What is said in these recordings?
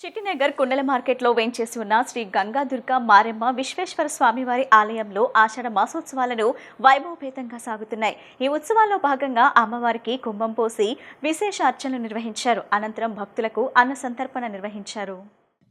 చిట్టినగర్ కుండల మార్కెట్లో వేంచేసి ఉన్న శ్రీ గంగాదుర్గ మారెమ్మ విశ్వేశ్వర స్వామివారి ఆలయంలో ఆషాఢ మాసోత్సవాలను వైభవపేతంగా సాగుతున్నాయి. ఈ ఉత్సవాల్లో భాగంగా అమ్మవారికి కుంభం పోసి విశేష అర్చనలు నిర్వహించారు. అనంతరం భక్తులకు అన్న సంతర్పణ నిర్వహించారు.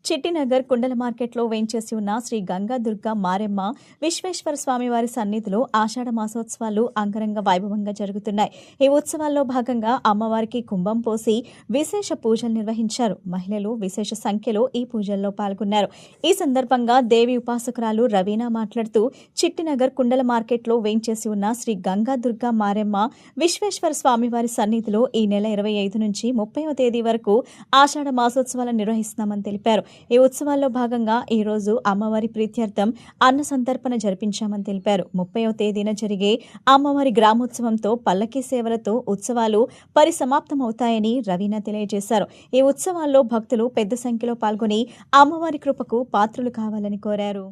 చిట్టినగర్ కుండల మార్కెట్లో వేంచేసి ఉన్న శ్రీ గంగాదుర్గ మారెమ్మ విశ్వేశ్వర స్వామివారి సన్నిధిలో ఆషాఢ మాసోత్సవాలు అంగరంగ వైభవంగా జరుగుతున్నాయి. ఈ ఉత్సవాల్లో భాగంగా అమ్మవారికి కుంభం పోసి విశేష పూజలు నిర్వహించారు. మహిళలు విశేష సంఖ్యలో ఈ పూజల్లో పాల్గొన్నారు. ఈ సందర్భంగా దేవి ఉపాసకురాలు రవీనా మాట్లాడుతూ, చిట్టినగర్ కుండల మార్కెట్లో వేంచేసి ఉన్న శ్రీ గంగాదుర్గ మారెమ్మ విశ్వేశ్వర స్వామివారి సన్నిధిలో ఈ నెల 25 నుంచి 30వ తేదీ వరకు ఆషాఢ మాసోత్సవాలను నిర్వహిస్తున్నామని తెలిపారు. ఈ ఉత్సవాల్లో భాగంగా ఈ రోజు అమ్మవారి ప్రీత్యర్థం అన్న సంతర్పణ జరిపించామని తెలిపారు. 30వ తేదీన జరిగే అమ్మవారి గ్రామోత్సవంతో పల్లకీ సేవలతో ఉత్సవాలు పరిసమాప్తమవుతాయని రవీనా తెలియజేశారు. ఈ ఉత్సవాల్లో భక్తులు పెద్ద సంఖ్యలో పాల్గొని అమ్మవారి కృపకు పాత్రులు కావాలని కోరారు.